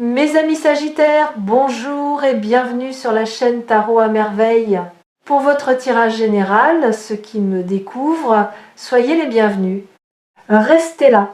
Mes amis Sagittaires, bonjour et bienvenue sur la chaîne Tarot à Merveille. Pour votre tirage général, ceux qui me découvrent, soyez les bienvenus. Restez là,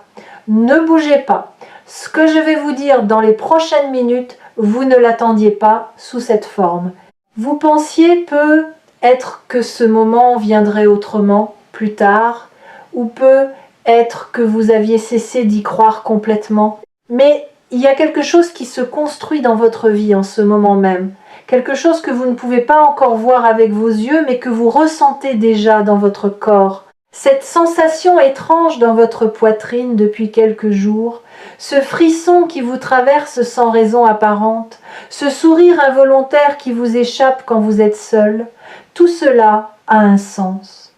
ne bougez pas. Ce que je vais vous dire dans les prochaines minutes, vous ne l'attendiez pas sous cette forme. Vous pensiez peut-être que ce moment viendrait autrement, plus tard, ou peut-être que vous aviez cessé d'y croire complètement. Mais il y a quelque chose qui se construit dans votre vie en ce moment même. Quelque chose que vous ne pouvez pas encore voir avec vos yeux, mais que vous ressentez déjà dans votre corps. Cette sensation étrange dans votre poitrine depuis quelques jours, ce frisson qui vous traverse sans raison apparente, ce sourire involontaire qui vous échappe quand vous êtes seul, tout cela a un sens.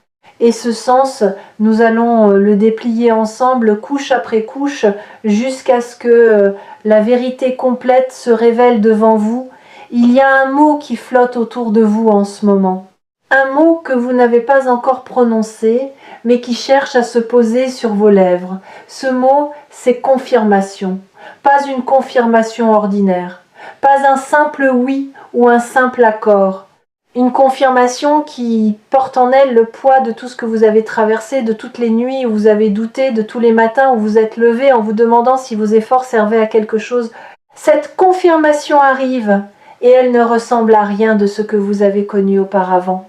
Et ce sens, nous allons le déplier ensemble, couche après couche, jusqu'à ce que la vérité complète se révèle devant vous. Il y a un mot qui flotte autour de vous en ce moment. Un mot que vous n'avez pas encore prononcé, mais qui cherche à se poser sur vos lèvres. Ce mot, c'est confirmation. Pas une confirmation ordinaire. Pas un simple oui ou un simple accord. Une confirmation qui porte en elle le poids de tout ce que vous avez traversé, de toutes les nuits où vous avez douté, de tous les matins où vous êtes levé en vous demandant si vos efforts servaient à quelque chose. Cette confirmation arrive et elle ne ressemble à rien de ce que vous avez connu auparavant.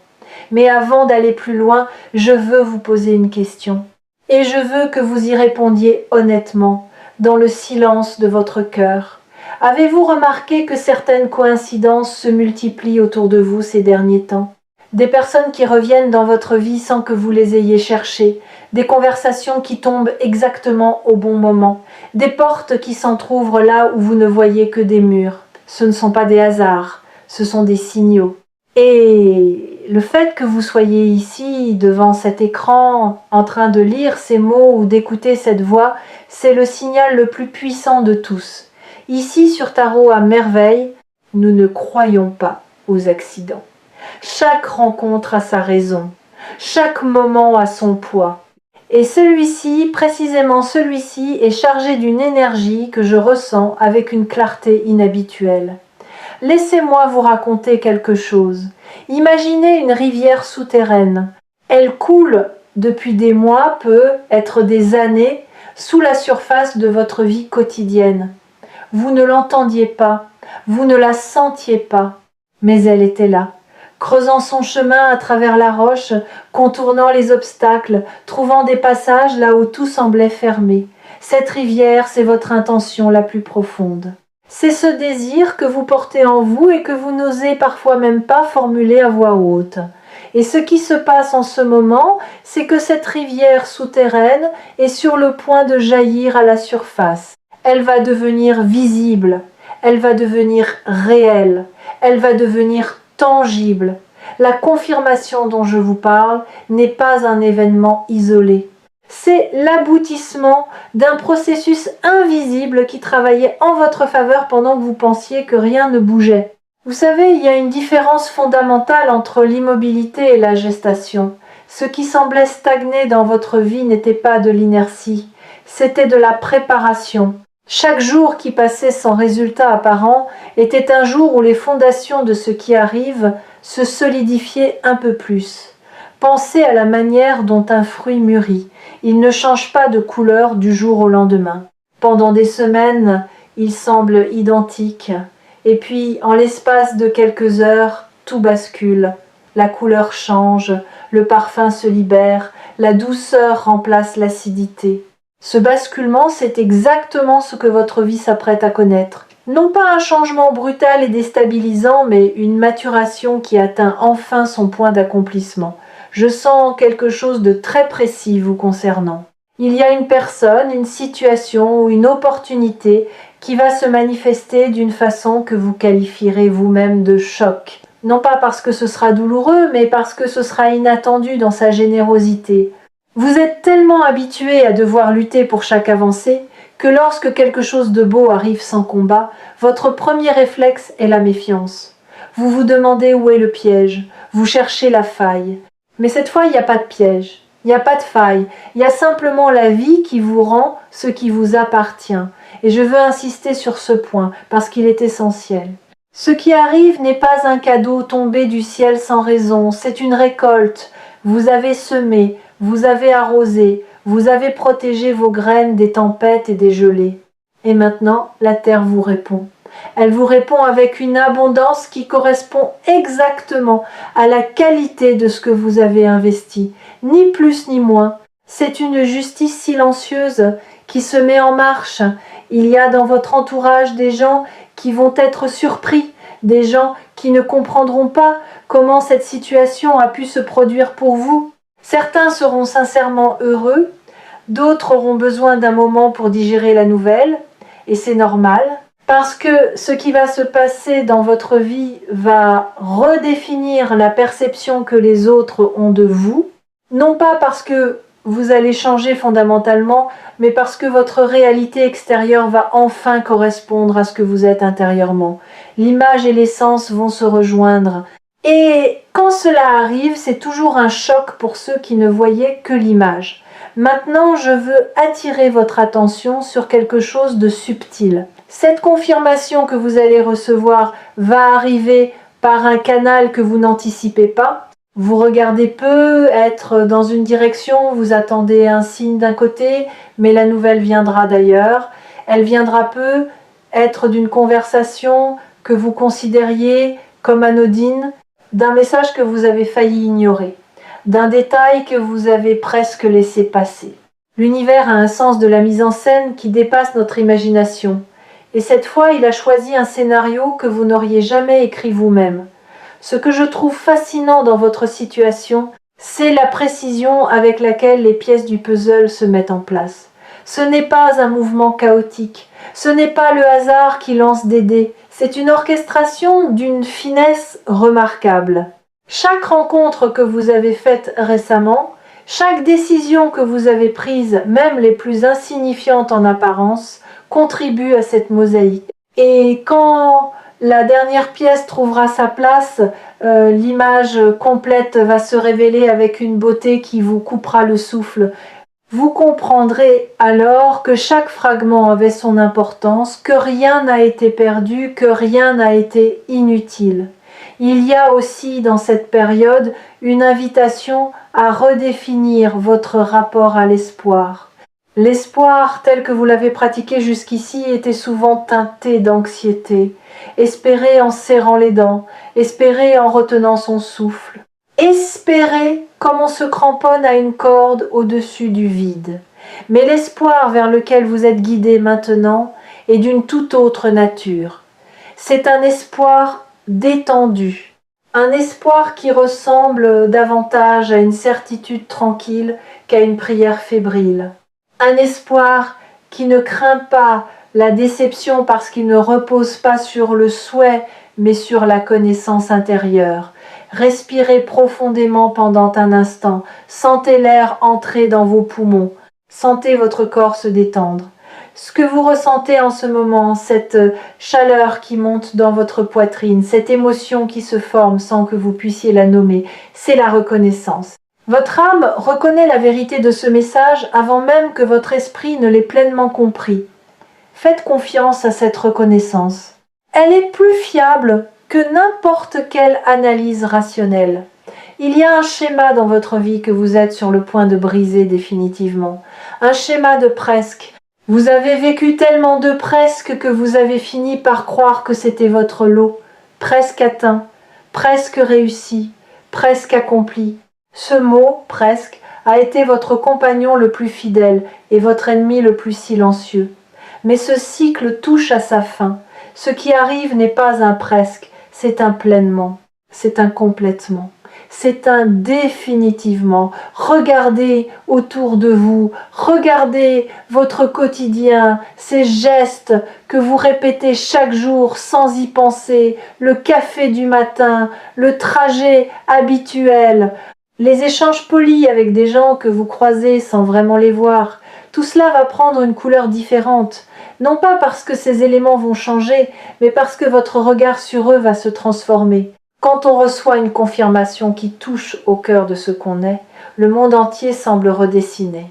Mais avant d'aller plus loin, je veux vous poser une question. Et je veux que vous y répondiez honnêtement, dans le silence de votre cœur. Avez-vous remarqué que certaines coïncidences se multiplient autour de vous ces derniers temps? Des personnes qui reviennent dans votre vie sans que vous les ayez cherchées, des conversations qui tombent exactement au bon moment, des portes qui s'entr'ouvrent là où vous ne voyez que des murs. Ce ne sont pas des hasards, ce sont des signaux. Et le fait que vous soyez ici, devant cet écran, en train de lire ces mots ou d'écouter cette voix, c'est le signal le plus puissant de tous. Ici, sur Tarot à Merveille, nous ne croyons pas aux accidents. Chaque rencontre a sa raison, chaque moment a son poids. Et celui-ci, précisément celui-ci, est chargé d'une énergie que je ressens avec une clarté inhabituelle. Laissez-moi vous raconter quelque chose. Imaginez une rivière souterraine. Elle coule depuis des mois, peut être des années, sous la surface de votre vie quotidienne. Vous ne l'entendiez pas, vous ne la sentiez pas, mais elle était là, creusant son chemin à travers la roche, contournant les obstacles, trouvant des passages là où tout semblait fermé. Cette rivière, c'est votre intention la plus profonde. C'est ce désir que vous portez en vous et que vous n'osez parfois même pas formuler à voix haute. Et ce qui se passe en ce moment, c'est que cette rivière souterraine est sur le point de jaillir à la surface. Elle va devenir visible, elle va devenir réelle, elle va devenir tangible. La confirmation dont je vous parle n'est pas un événement isolé. C'est l'aboutissement d'un processus invisible qui travaillait en votre faveur pendant que vous pensiez que rien ne bougeait. Vous savez, il y a une différence fondamentale entre l'immobilité et la gestation. Ce qui semblait stagner dans votre vie n'était pas de l'inertie, c'était de la préparation. Chaque jour qui passait sans résultat apparent était un jour où les fondations de ce qui arrive se solidifiaient un peu plus. Pensez à la manière dont un fruit mûrit. Il ne change pas de couleur du jour au lendemain. Pendant des semaines, il semble identique. Et puis, en l'espace de quelques heures, tout bascule. La couleur change, le parfum se libère, la douceur remplace l'acidité. Ce basculement, c'est exactement ce que votre vie s'apprête à connaître. Non pas un changement brutal et déstabilisant, mais une maturation qui atteint enfin son point d'accomplissement. Je sens quelque chose de très précis vous concernant. Il y a une personne, une situation ou une opportunité qui va se manifester d'une façon que vous qualifierez vous-même de choc. Non pas parce que ce sera douloureux, mais parce que ce sera inattendu dans sa générosité. Vous êtes tellement habitué à devoir lutter pour chaque avancée que lorsque quelque chose de beau arrive sans combat, votre premier réflexe est la méfiance. Vous vous demandez où est le piège, vous cherchez la faille. Mais cette fois, il n'y a pas de piège, il n'y a pas de faille, il y a simplement la vie qui vous rend ce qui vous appartient. Et je veux insister sur ce point parce qu'il est essentiel. Ce qui arrive n'est pas un cadeau tombé du ciel sans raison, c'est une récolte. Vous avez semé, vous avez arrosé, vous avez protégé vos graines des tempêtes et des gelées. Et maintenant, la terre vous répond. Elle vous répond avec une abondance qui correspond exactement à la qualité de ce que vous avez investi, ni plus ni moins. C'est une justice silencieuse qui se met en marche. Il y a dans votre entourage des gens qui vont être surpris, des gens qui ne comprendront pas comment cette situation a pu se produire pour vous. Certains seront sincèrement heureux, d'autres auront besoin d'un moment pour digérer la nouvelle, et c'est normal, parce que ce qui va se passer dans votre vie va redéfinir la perception que les autres ont de vous, non pas parce que vous allez changer fondamentalement, mais parce que votre réalité extérieure va enfin correspondre à ce que vous êtes intérieurement. L'image et l'essence vont se rejoindre. Et quand cela arrive, c'est toujours un choc pour ceux qui ne voyaient que l'image. Maintenant, je veux attirer votre attention sur quelque chose de subtil. Cette confirmation que vous allez recevoir va arriver par un canal que vous n'anticipez pas. Vous regardez peu, être dans une direction, vous attendez un signe d'un côté, mais la nouvelle viendra d'ailleurs. Elle viendra peu, être d'une conversation que vous considériez comme anodine, d'un message que vous avez failli ignorer, d'un détail que vous avez presque laissé passer. L'univers a un sens de la mise en scène qui dépasse notre imagination. Et cette fois, il a choisi un scénario que vous n'auriez jamais écrit vous-même. Ce que je trouve fascinant dans votre situation, c'est la précision avec laquelle les pièces du puzzle se mettent en place. Ce n'est pas un mouvement chaotique, ce n'est pas le hasard qui lance des dés, c'est une orchestration d'une finesse remarquable. Chaque rencontre que vous avez faite récemment, chaque décision que vous avez prise, même les plus insignifiantes en apparence, contribue à cette mosaïque. Et quand la dernière pièce trouvera sa place, l'image complète va se révéler avec une beauté qui vous coupera le souffle. Vous comprendrez alors que chaque fragment avait son importance, que rien n'a été perdu, que rien n'a été inutile. Il y a aussi dans cette période une invitation à redéfinir votre rapport à l'espoir. L'espoir tel que vous l'avez pratiqué jusqu'ici était souvent teinté d'anxiété. Espérer en serrant les dents, espérer en retenant son souffle. Espérer comme on se cramponne à une corde au-dessus du vide. Mais l'espoir vers lequel vous êtes guidé maintenant est d'une toute autre nature. C'est un espoir détendu, un espoir qui ressemble davantage à une certitude tranquille qu'à une prière fébrile. Un espoir qui ne craint pas la déception parce qu'il ne repose pas sur le souhait, mais sur la connaissance intérieure. Respirez profondément pendant un instant, sentez l'air entrer dans vos poumons, sentez votre corps se détendre. Ce que vous ressentez en ce moment, cette chaleur qui monte dans votre poitrine, cette émotion qui se forme sans que vous puissiez la nommer, c'est la reconnaissance. Votre âme reconnaît la vérité de ce message avant même que votre esprit ne l'ait pleinement compris. Faites confiance à cette reconnaissance. Elle est plus fiable que n'importe quelle analyse rationnelle. Il y a un schéma dans votre vie que vous êtes sur le point de briser définitivement. Un schéma de presque. Vous avez vécu tellement de presque que vous avez fini par croire que c'était votre lot. Presque atteint, presque réussi, presque accompli. Ce mot, presque, a été votre compagnon le plus fidèle et votre ennemi le plus silencieux. Mais ce cycle touche à sa fin. Ce qui arrive n'est pas un presque, c'est un pleinement, c'est un complètement, c'est un définitivement. Regardez autour de vous, regardez votre quotidien, ces gestes que vous répétez chaque jour sans y penser, le café du matin, le trajet habituel, les échanges polis avec des gens que vous croisez sans vraiment les voir. Tout cela va prendre une couleur différente. Non pas parce que ces éléments vont changer, mais parce que votre regard sur eux va se transformer. Quand on reçoit une confirmation qui touche au cœur de ce qu'on est, le monde entier semble redessiner.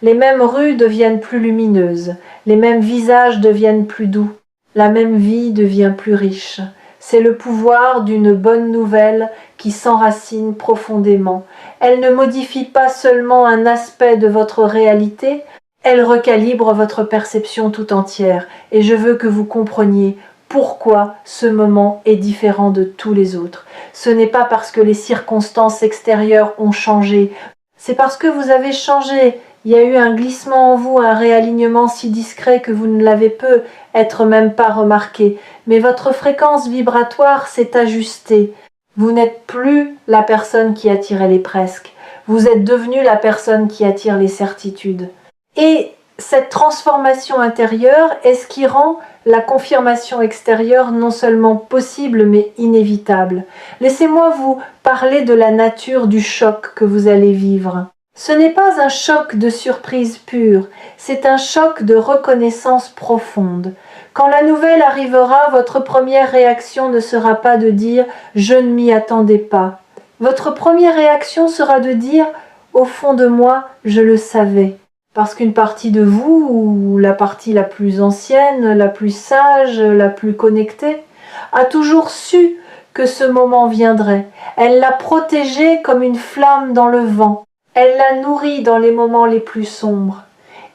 Les mêmes rues deviennent plus lumineuses, les mêmes visages deviennent plus doux, la même vie devient plus riche. C'est le pouvoir d'une bonne nouvelle qui s'enracine profondément. Elle ne modifie pas seulement un aspect de votre réalité, elle recalibre votre perception tout entière. Et je veux que vous compreniez pourquoi ce moment est différent de tous les autres. Ce n'est pas parce que les circonstances extérieures ont changé, c'est parce que vous avez changé. Il y a eu un glissement en vous, un réalignement si discret que vous ne l'avez peut-être même pas remarqué. Mais votre fréquence vibratoire s'est ajustée. Vous n'êtes plus la personne qui attirait les presque. Vous êtes devenu la personne qui attire les certitudes. Et cette transformation intérieure est ce qui rend la confirmation extérieure non seulement possible mais inévitable. Laissez-moi vous parler de la nature du choc que vous allez vivre. Ce n'est pas un choc de surprise pure, c'est un choc de reconnaissance profonde. Quand la nouvelle arrivera, votre première réaction ne sera pas de dire « je ne m'y attendais pas ». Votre première réaction sera de dire « au fond de moi, je le savais ». Parce qu'une partie de vous, ou la partie la plus ancienne, la plus sage, la plus connectée, a toujours su que ce moment viendrait. Elle l'a protégé comme une flamme dans le vent. Elle l'a nourri dans les moments les plus sombres.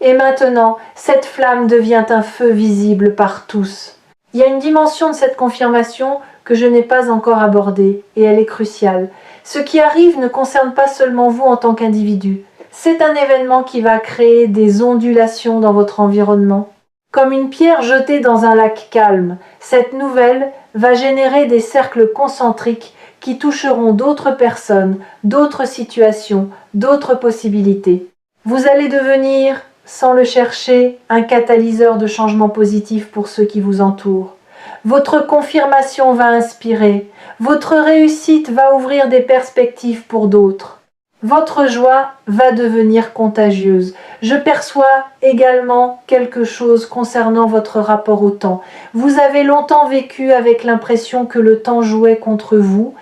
Et maintenant, cette flamme devient un feu visible par tous. Il y a une dimension de cette confirmation que je n'ai pas encore abordée, et elle est cruciale. Ce qui arrive ne concerne pas seulement vous en tant qu'individu. C'est un événement qui va créer des ondulations dans votre environnement. Comme une pierre jetée dans un lac calme, cette nouvelle va générer des cercles concentriques qui toucheront d'autres personnes, d'autres situations, d'autres possibilités. Vous allez devenir, sans le chercher, un catalyseur de changement positif pour ceux qui vous entourent. Votre confirmation va inspirer, votre réussite va ouvrir des perspectives pour d'autres. Votre joie va devenir contagieuse. Je perçois également quelque chose concernant votre rapport au temps. Vous avez longtemps vécu avec l'impression que le temps jouait contre vous,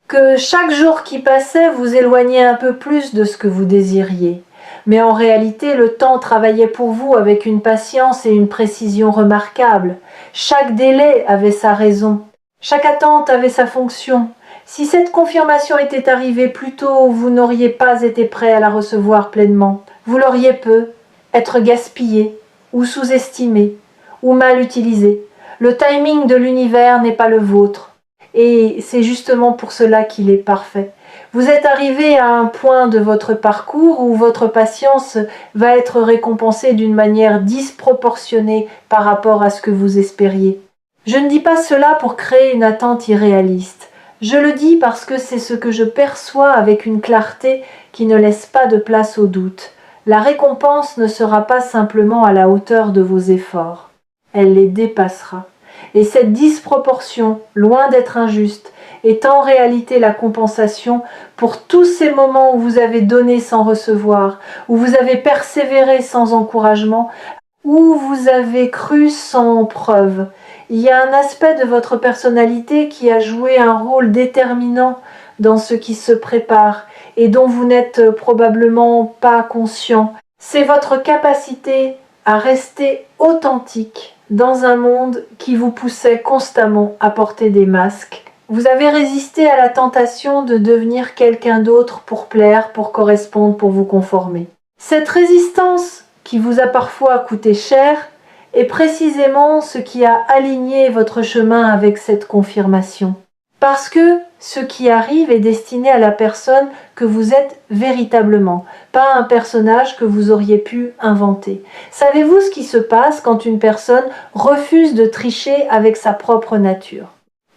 que chaque jour qui passait vous éloignait un peu plus de ce que vous désiriez. Mais en réalité, le temps travaillait pour vous avec une patience et une précision remarquables. Chaque délai avait sa raison. Chaque attente avait sa fonction. Si cette confirmation était arrivée plus tôt, vous n'auriez pas été prêt à la recevoir pleinement. Vous l'auriez être gaspillé, ou sous-estimé, ou mal utilisé. Le timing de l'univers n'est pas le vôtre. Et c'est justement pour cela qu'il est parfait. Vous êtes arrivé à un point de votre parcours où votre patience va être récompensée d'une manière disproportionnée par rapport à ce que vous espériez. Je ne dis pas cela pour créer une attente irréaliste. Je le dis parce que c'est ce que je perçois avec une clarté qui ne laisse pas de place au doute. La récompense ne sera pas simplement à la hauteur de vos efforts. Elle les dépassera. Et cette disproportion, loin d'être injuste, est en réalité la compensation pour tous ces moments où vous avez donné sans recevoir, où vous avez persévéré sans encouragement, où vous avez cru sans preuve. Il y a un aspect de votre personnalité qui a joué un rôle déterminant dans ce qui se prépare et dont vous n'êtes probablement pas conscient. C'est votre capacité à rester authentique dans un monde qui vous poussait constamment à porter des masques. Vous avez résisté à la tentation de devenir quelqu'un d'autre pour plaire, pour correspondre, pour vous conformer. Cette résistance, qui vous a parfois coûté cher, est précisément ce qui a aligné votre chemin avec cette confirmation. Parce que ce qui arrive est destiné à la personne que vous êtes véritablement, pas un personnage que vous auriez pu inventer. Savez-vous ce qui se passe quand une personne refuse de tricher avec sa propre nature?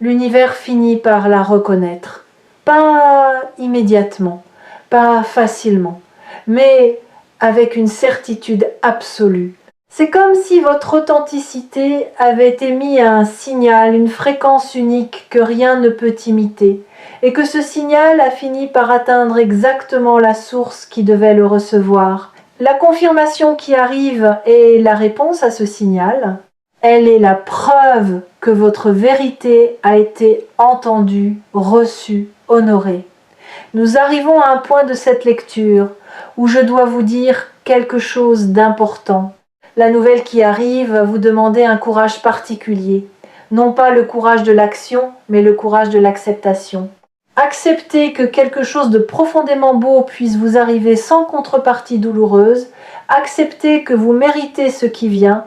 L'univers finit par la reconnaître. Pas immédiatement, pas facilement, mais avec une certitude absolue. C'est comme si votre authenticité avait émis un signal, une fréquence unique que rien ne peut imiter, et que ce signal a fini par atteindre exactement la source qui devait le recevoir. La confirmation qui arrive est la réponse à ce signal. Elle est la preuve que votre vérité a été entendue, reçue, honorée. Nous arrivons à un point de cette lecture où je dois vous dire quelque chose d'important. La nouvelle qui arrive va vous demander un courage particulier. Non pas le courage de l'action, mais le courage de l'acceptation. Acceptez que quelque chose de profondément beau puisse vous arriver sans contrepartie douloureuse. Acceptez que vous méritez ce qui vient.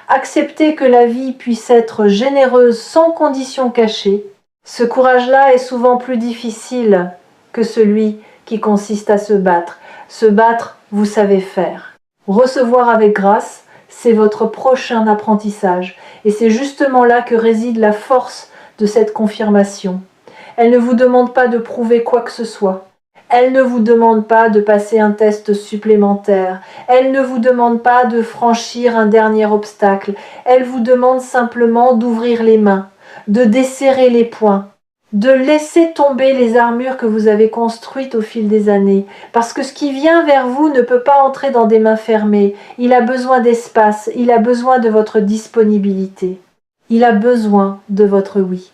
Acceptez que la vie puisse être généreuse sans condition cachée. Ce courage-là est souvent plus difficile que celui qui consiste à se battre. Se battre, vous savez faire. Recevoir avec grâce, c'est votre prochain apprentissage. Et c'est justement là que réside la force de cette confirmation. Elle ne vous demande pas de prouver quoi que ce soit. Elle ne vous demande pas de passer un test supplémentaire. Elle ne vous demande pas de franchir un dernier obstacle. Elle vous demande simplement d'ouvrir les mains, de desserrer les poings, de laisser tomber les armures que vous avez construites au fil des années. Parce que ce qui vient vers vous ne peut pas entrer dans des mains fermées. Il a besoin d'espace, il a besoin de votre disponibilité. Il a besoin de votre oui.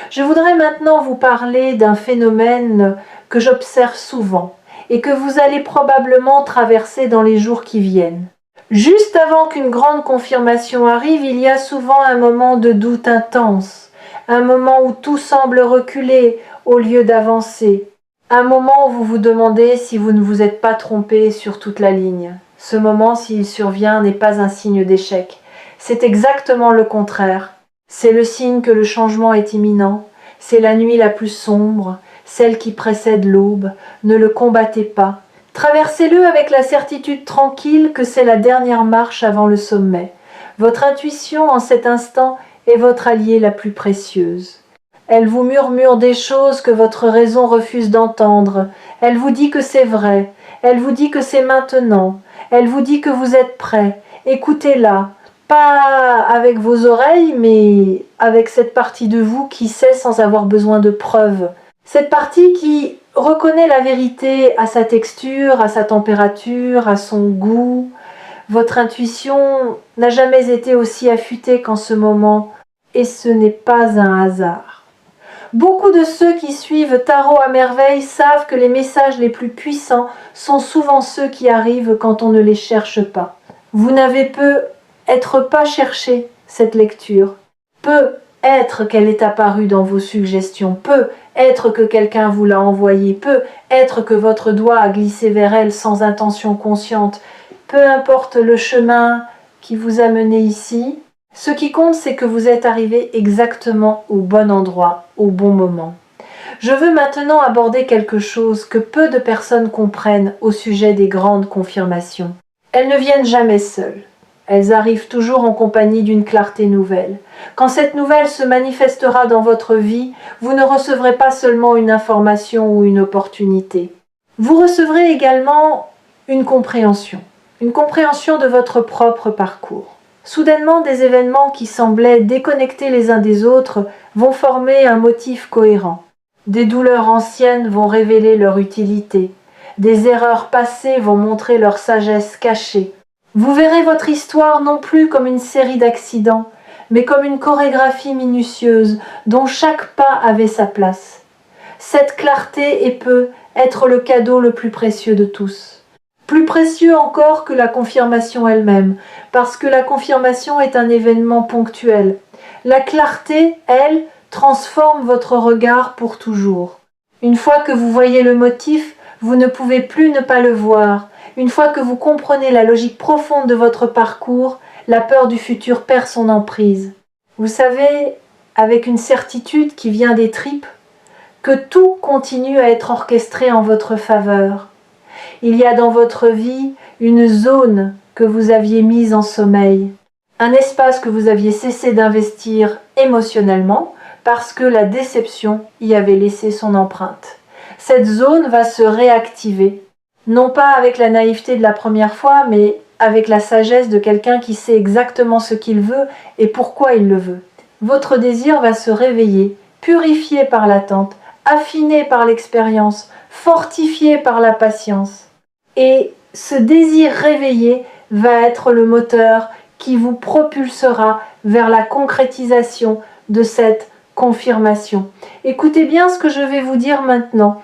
Je voudrais maintenant vous parler d'un phénomène que j'observe souvent et que vous allez probablement traverser dans les jours qui viennent. Juste avant qu'une grande confirmation arrive, il y a souvent un moment de doute intense, un moment où tout semble reculer au lieu d'avancer, un moment où vous vous demandez si vous ne vous êtes pas trompé sur toute la ligne. Ce moment, s'il survient, n'est pas un signe d'échec. C'est exactement le contraire. C'est le signe que le changement est imminent. C'est la nuit la plus sombre, celle qui précède l'aube. Ne le combattez pas. Traversez-le avec la certitude tranquille que c'est la dernière marche avant le sommet. Votre intuition, en cet instant, est votre alliée la plus précieuse. Elle vous murmure des choses que votre raison refuse d'entendre. Elle vous dit que c'est vrai. Elle vous dit que c'est maintenant. Elle vous dit que vous êtes prêt. Écoutez-la. Pas avec vos oreilles, mais avec cette partie de vous qui sait sans avoir besoin de preuves. Cette partie qui reconnaît la vérité à sa texture, à sa température, à son goût. Votre intuition n'a jamais été aussi affûtée qu'en ce moment, et ce n'est pas un hasard. Beaucoup de ceux qui suivent Tarot à merveille savent que les messages les plus puissants sont souvent ceux qui arrivent quand on ne les cherche pas. Vous n'avez peut-être pas cherché cette lecture. Peut être qu'elle est apparue dans vos suggestions. Peut être que quelqu'un vous l'a envoyée. Peut être que votre doigt a glissé vers elle sans intention consciente. Peu importe le chemin qui vous a mené ici, ce qui compte, c'est que vous êtes arrivé exactement au bon endroit, au bon moment. Je veux maintenant aborder quelque chose que peu de personnes comprennent au sujet des grandes confirmations. Elles ne viennent jamais seules. Elles arrivent toujours en compagnie d'une clarté nouvelle. Quand cette nouvelle se manifestera dans votre vie, vous ne recevrez pas seulement une information ou une opportunité. Vous recevrez également une compréhension de votre propre parcours. Soudainement, des événements qui semblaient déconnectés les uns des autres vont former un motif cohérent. Des douleurs anciennes vont révéler leur utilité. Des erreurs passées vont montrer leur sagesse cachée. Vous verrez votre histoire non plus comme une série d'accidents, mais comme une chorégraphie minutieuse dont chaque pas avait sa place. Cette clarté peut être le cadeau le plus précieux de tous. Plus précieux encore que la confirmation elle-même, parce que la confirmation est un événement ponctuel. La clarté, elle, transforme votre regard pour toujours. Une fois que vous voyez le motif, vous ne pouvez plus ne pas le voir. Une fois que vous comprenez la logique profonde de votre parcours, la peur du futur perd son emprise. Vous savez, avec une certitude qui vient des tripes, que tout continue à être orchestré en votre faveur. Il y a dans votre vie une zone que vous aviez mise en sommeil, un espace que vous aviez cessé d'investir émotionnellement parce que la déception y avait laissé son empreinte. Cette zone va se réactiver, non pas avec la naïveté de la première fois, mais avec la sagesse de quelqu'un qui sait exactement ce qu'il veut et pourquoi il le veut. Votre désir va se réveiller, purifié par l'attente, affiné par l'expérience, fortifié par la patience. Et ce désir réveillé va être le moteur qui vous propulsera vers la concrétisation de cette confirmation. Écoutez bien ce que je vais vous dire maintenant,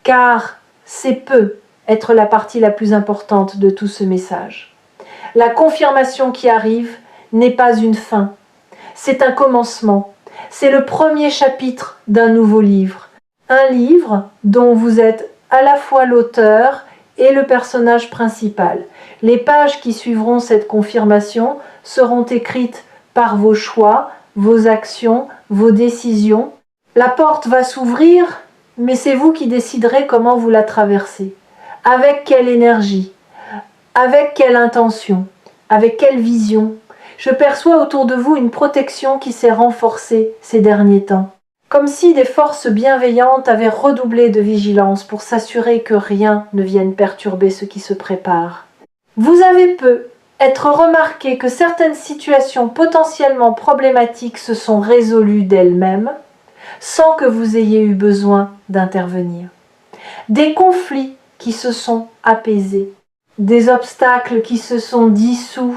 car c'est peut être la partie la plus importante de tout ce message. La confirmation qui arrive n'est pas une fin, c'est un commencement. C'est le premier chapitre d'un nouveau livre. Un livre dont vous êtes à la fois l'auteur et le personnage principal. Les pages qui suivront cette confirmation seront écrites par vos choix, vos actions, vos décisions. La porte va s'ouvrir, mais c'est vous qui déciderez comment vous la traversez. Avec quelle énergie, avec quelle intention, avec quelle vision. Je perçois autour de vous une protection qui s'est renforcée ces derniers temps. Comme si des forces bienveillantes avaient redoublé de vigilance pour s'assurer que rien ne vienne perturber ce qui se prépare. Vous avez peu être remarqué que certaines situations potentiellement problématiques se sont résolues d'elles-mêmes, sans que vous ayez eu besoin d'intervenir. Des conflits qui se sont apaisés, des obstacles qui se sont dissous,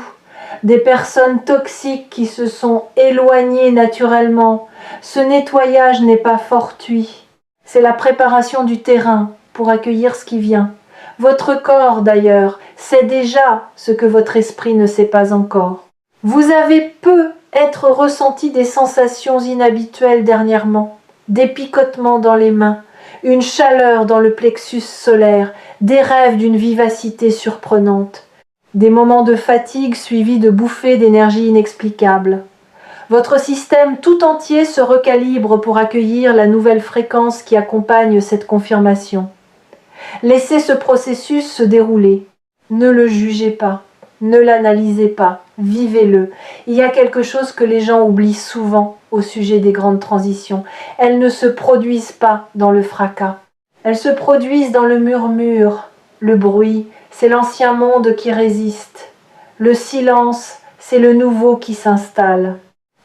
des personnes toxiques qui se sont éloignées naturellement. Ce nettoyage n'est pas fortuit, c'est la préparation du terrain pour accueillir ce qui vient. Votre corps, d'ailleurs, sait déjà ce que votre esprit ne sait pas encore. Vous avez peu être ressenti des sensations inhabituelles dernièrement, des picotements dans les mains, une chaleur dans le plexus solaire, des rêves d'une vivacité surprenante, des moments de fatigue suivis de bouffées d'énergie inexplicables. Votre système tout entier se recalibre pour accueillir la nouvelle fréquence qui accompagne cette confirmation. Laissez ce processus se dérouler. Ne le jugez pas, ne l'analysez pas, vivez-le. Il y a quelque chose que les gens oublient souvent au sujet des grandes transitions. Elles ne se produisent pas dans le fracas. Elles se produisent dans le murmure, le bruit, c'est l'ancien monde qui résiste. Le silence, c'est le nouveau qui s'installe.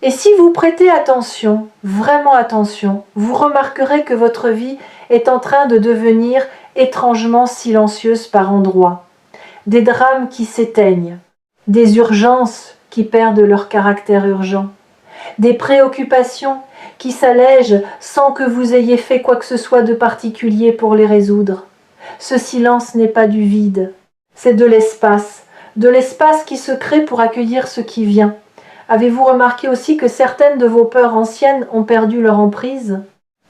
Et si vous prêtez attention, vraiment attention, vous remarquerez que votre vie est en train de devenir étrangement silencieuse par endroits. Des drames qui s'éteignent, des urgences qui perdent leur caractère urgent, des préoccupations qui s'allègent sans que vous ayez fait quoi que ce soit de particulier pour les résoudre. Ce silence n'est pas du vide, c'est de l'espace qui se crée pour accueillir ce qui vient. Avez-vous remarqué aussi que certaines de vos peurs anciennes ont perdu leur emprise ?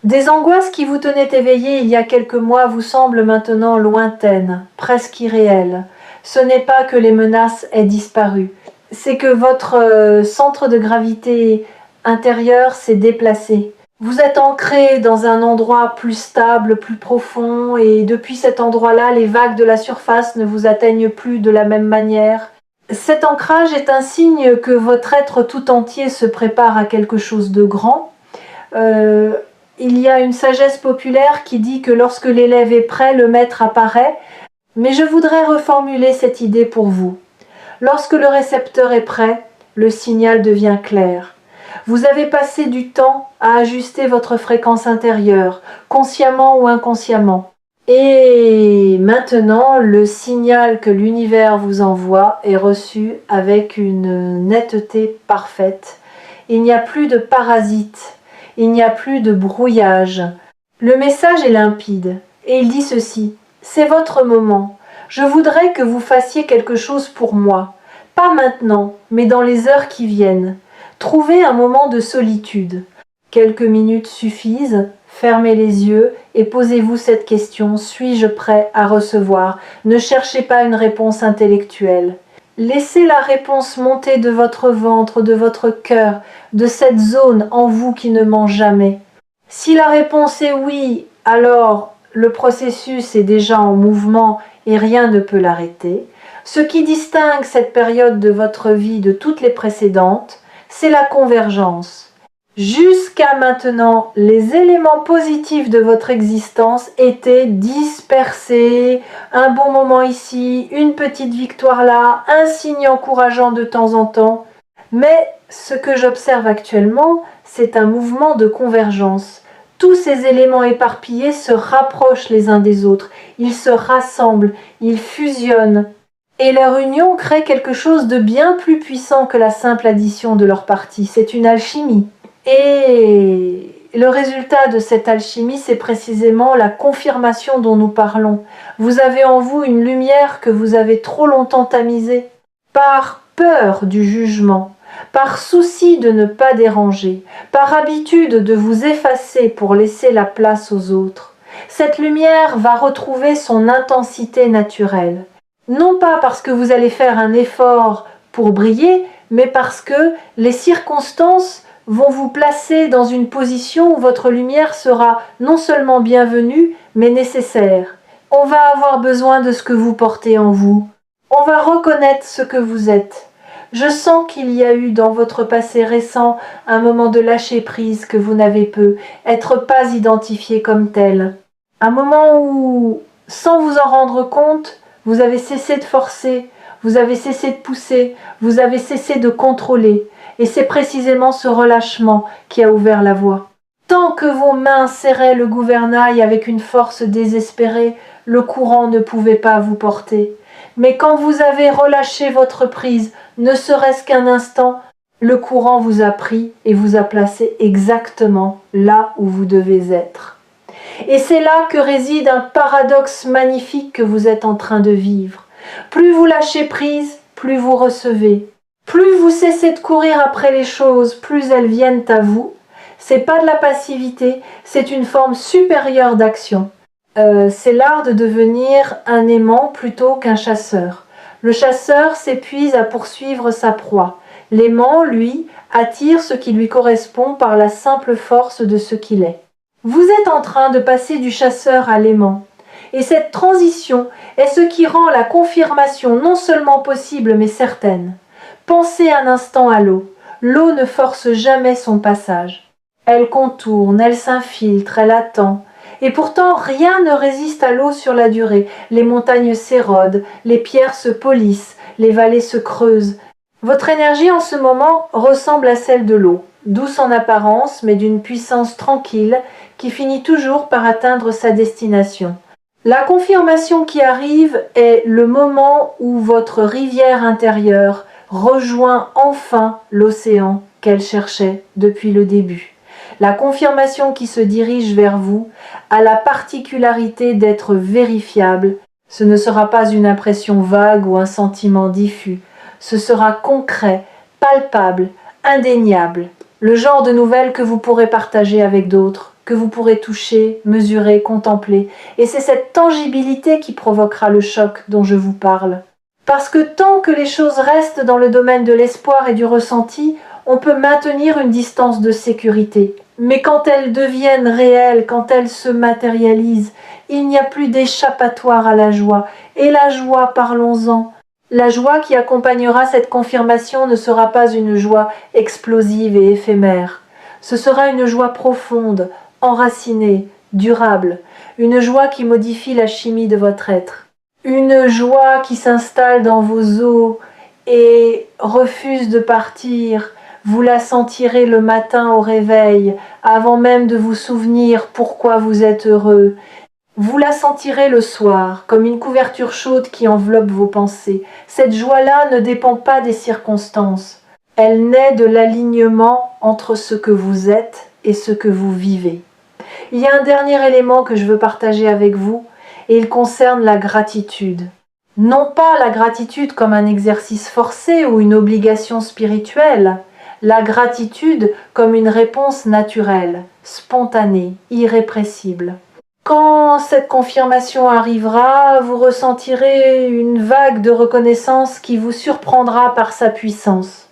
Des angoisses qui vous tenaient éveillé il y a quelques mois vous semblent maintenant lointaines, presque irréelles. Ce n'est pas que les menaces aient disparu, c'est que votre centre de gravité intérieur s'est déplacé. Vous êtes ancré dans un endroit plus stable, plus profond, et depuis cet endroit-là, les vagues de la surface ne vous atteignent plus de la même manière. Cet ancrage est un signe que votre être tout entier se prépare à quelque chose de grand. Il y a une sagesse populaire qui dit que lorsque l'élève est prêt, le maître apparaît, mais je voudrais reformuler cette idée pour vous. Lorsque le récepteur est prêt, le signal devient clair. Vous avez passé du temps à ajuster votre fréquence intérieure, consciemment ou inconsciemment. Et maintenant, le signal que l'univers vous envoie est reçu avec une netteté parfaite. Il n'y a plus de parasites, il n'y a plus de brouillage. Le message est limpide et il dit ceci: c'est votre moment. Je voudrais que vous fassiez quelque chose pour moi. Pas maintenant, mais dans les heures qui viennent. Trouvez un moment de solitude. Quelques minutes suffisent. Fermez les yeux et posez-vous cette question: suis-je prêt à recevoir? Ne cherchez pas une réponse intellectuelle. Laissez la réponse monter de votre ventre, de votre cœur, de cette zone en vous qui ne ment jamais. Si la réponse est oui, alors le processus est déjà en mouvement et rien ne peut l'arrêter. Ce qui distingue cette période de votre vie de toutes les précédentes, c'est la convergence. Jusqu'à maintenant, les éléments positifs de votre existence étaient dispersés. Un bon moment ici, une petite victoire là, un signe encourageant de temps en temps. Mais ce que j'observe actuellement, c'est un mouvement de convergence. Tous ces éléments éparpillés se rapprochent les uns des autres. Ils se rassemblent, ils fusionnent. Et leur union crée quelque chose de bien plus puissant que la simple addition de leurs parties. C'est une alchimie. Et le résultat de cette alchimie, c'est précisément la confirmation dont nous parlons. Vous avez en vous une lumière que vous avez trop longtemps tamisée. par peur du jugement, par souci de ne pas déranger, par habitude de vous effacer pour laisser la place aux autres, cette lumière va retrouver son intensité naturelle. Non pas parce que vous allez faire un effort pour briller, mais parce que les circonstances vont vous placer dans une position où votre lumière sera non seulement bienvenue, mais nécessaire. On va avoir besoin de ce que vous portez en vous. On va reconnaître ce que vous êtes. Je sens qu'il y a eu dans votre passé récent un moment de lâcher prise que vous n'avez pu être pas identifié comme tel. Un moment où, sans vous en rendre compte, vous avez cessé de forcer, vous avez cessé de pousser, vous avez cessé de contrôler. Et c'est précisément ce relâchement qui a ouvert la voie. Tant que vos mains serraient le gouvernail avec une force désespérée, le courant ne pouvait pas vous porter. Mais quand vous avez relâché votre prise, ne serait-ce qu'un instant, le courant vous a pris et vous a placé exactement là où vous devez être. Et c'est là que réside un paradoxe magnifique que vous êtes en train de vivre. Plus vous lâchez prise, plus vous recevez. Plus vous cessez de courir après les choses, plus elles viennent à vous. C'est pas de la passivité, c'est une forme supérieure d'action. C'est l'art de devenir un aimant plutôt qu'un chasseur. Le chasseur s'épuise à poursuivre sa proie. L'aimant, lui, attire ce qui lui correspond par la simple force de ce qu'il est. Vous êtes en train de passer du chasseur à l'aimant. Et cette transition est ce qui rend la confirmation non seulement possible mais certaine. Pensez un instant à l'eau. L'eau ne force jamais son passage. Elle contourne, elle s'infiltre, elle attend. Et pourtant, rien ne résiste à l'eau sur la durée. Les montagnes s'érodent, les pierres se polissent, les vallées se creusent. Votre énergie en ce moment ressemble à celle de l'eau, douce en apparence, mais d'une puissance tranquille qui finit toujours par atteindre sa destination. La confirmation qui arrive est le moment où votre rivière intérieure rejoint enfin l'océan qu'elle cherchait depuis le début. La confirmation qui se dirige vers vous a la particularité d'être vérifiable. Ce ne sera pas une impression vague ou un sentiment diffus. Ce sera concret, palpable, indéniable. Le genre de nouvelles que vous pourrez partager avec d'autres, que vous pourrez toucher, mesurer, contempler. Et c'est cette tangibilité qui provoquera le choc dont je vous parle. Parce que tant que les choses restent dans le domaine de l'espoir et du ressenti, on peut maintenir une distance de sécurité. Mais quand elles deviennent réelles, quand elles se matérialisent, il n'y a plus d'échappatoire à la joie. Et la joie, parlons-en. La joie qui accompagnera cette confirmation ne sera pas une joie explosive et éphémère. Ce sera une joie profonde, enracinée, durable, une joie qui modifie la chimie de votre être. Une joie qui s'installe dans vos os et refuse de partir. Vous la sentirez le matin au réveil, avant même de vous souvenir pourquoi vous êtes heureux. Vous la sentirez le soir, comme une couverture chaude qui enveloppe vos pensées. Cette joie-là ne dépend pas des circonstances. Elle naît de l'alignement entre ce que vous êtes et ce que vous vivez. Il y a un dernier élément que je veux partager avec vous, et il concerne la gratitude. Non pas la gratitude comme un exercice forcé ou une obligation spirituelle, la gratitude comme une réponse naturelle, spontanée, irrépressible. Quand cette confirmation arrivera, vous ressentirez une vague de reconnaissance qui vous surprendra par sa puissance.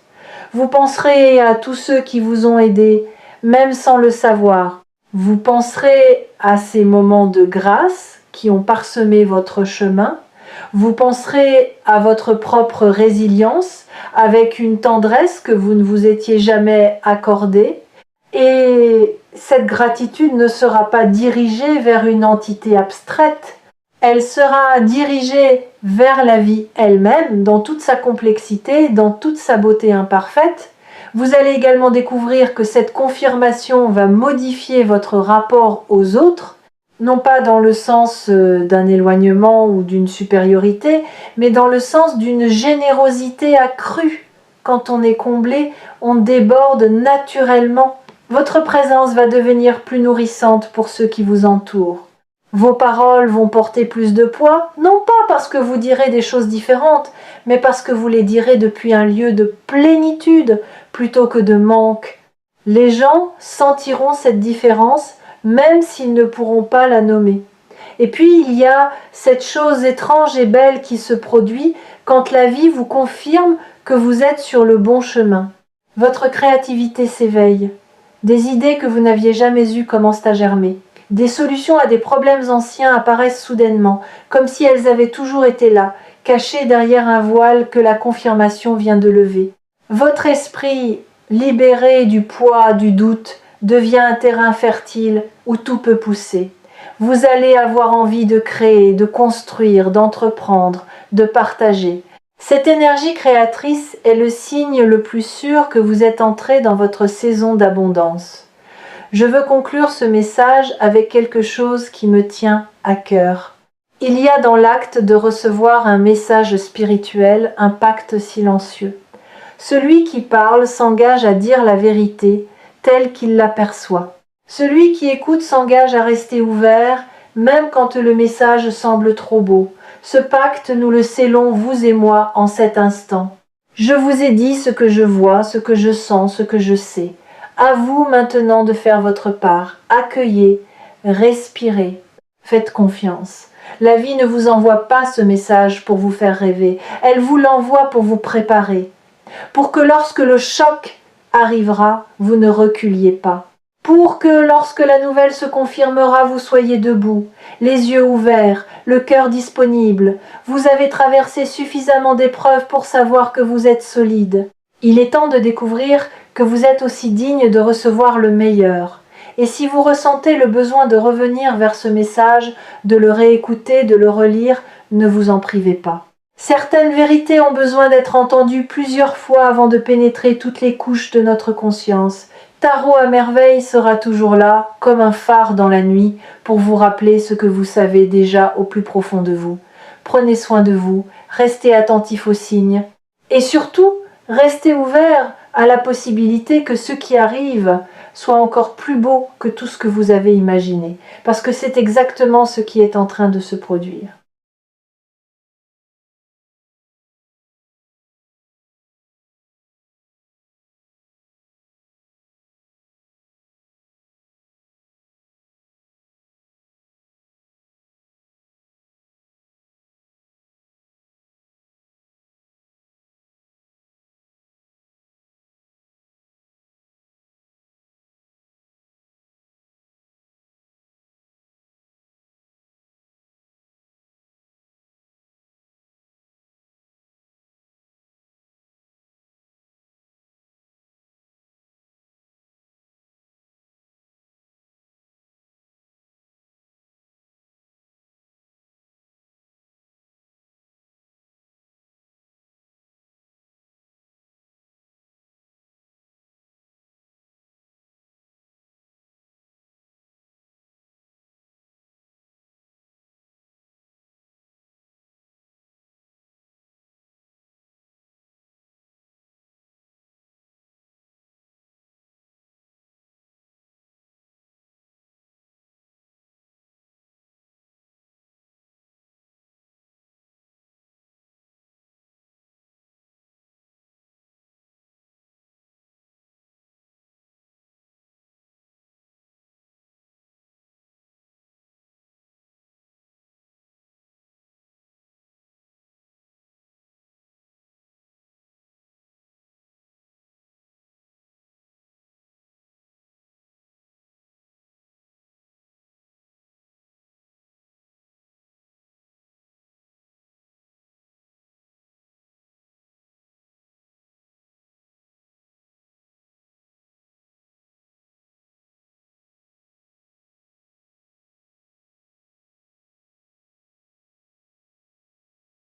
Vous penserez à tous ceux qui vous ont aidé, même sans le savoir. Vous penserez à ces moments de grâce qui ont parsemé votre chemin. Vous penserez à votre propre résilience avec une tendresse que vous ne vous étiez jamais accordée. Et cette gratitude ne sera pas dirigée vers une entité abstraite, elle sera dirigée vers la vie elle-même, dans toute sa complexité, dans toute sa beauté imparfaite. Vous allez également découvrir que cette confirmation va modifier votre rapport aux autres, non pas dans le sens d'un éloignement ou d'une supériorité, mais dans le sens d'une générosité accrue. Quand on est comblé, on déborde naturellement. Votre présence va devenir plus nourrissante pour ceux qui vous entourent. Vos paroles vont porter plus de poids, non pas parce que vous direz des choses différentes, mais parce que vous les direz depuis un lieu de plénitude plutôt que de manque. Les gens sentiront cette différence même s'ils ne pourront pas la nommer. Et puis il y a cette chose étrange et belle qui se produit quand la vie vous confirme que vous êtes sur le bon chemin. Votre créativité s'éveille. Des idées que vous n'aviez jamais eues commencent à germer. Des solutions à des problèmes anciens apparaissent soudainement, comme si elles avaient toujours été là, cachées derrière un voile que la confirmation vient de lever. Votre esprit, libéré du poids du doute, devient un terrain fertile où tout peut pousser. Vous allez avoir envie de créer, de construire, d'entreprendre, de partager. Cette énergie créatrice est le signe le plus sûr que vous êtes entré dans votre saison d'abondance. Je veux conclure ce message avec quelque chose qui me tient à cœur. Il y a dans l'acte de recevoir un message spirituel un pacte silencieux. Celui qui parle s'engage à dire la vérité telle qu'il l'aperçoit. Celui qui écoute s'engage à rester ouvert, même quand le message semble trop beau. Ce pacte, nous le scellons, vous et moi, en cet instant. Je vous ai dit ce que je vois, ce que je sens, ce que je sais. À vous maintenant de faire votre part. Accueillez, respirez, faites confiance. La vie ne vous envoie pas ce message pour vous faire rêver. Elle vous l'envoie pour vous préparer. Pour que lorsque le choc arrivera, vous ne reculiez pas. Pour que lorsque la nouvelle se confirmera, vous soyez debout, les yeux ouverts, le cœur disponible. Vous avez traversé suffisamment d'épreuves pour savoir que vous êtes solide. Il est temps de découvrir que vous êtes aussi digne de recevoir le meilleur. Et si vous ressentez le besoin de revenir vers ce message, de le réécouter, de le relire, ne vous en privez pas. Certaines vérités ont besoin d'être entendues plusieurs fois avant de pénétrer toutes les couches de notre conscience. Tarot à merveille sera toujours là, comme un phare dans la nuit, pour vous rappeler ce que vous savez déjà au plus profond de vous. Prenez soin de vous, restez attentif aux signes, et surtout, restez ouvert à la possibilité que ce qui arrive soit encore plus beau que tout ce que vous avez imaginé, parce que c'est exactement ce qui est en train de se produire.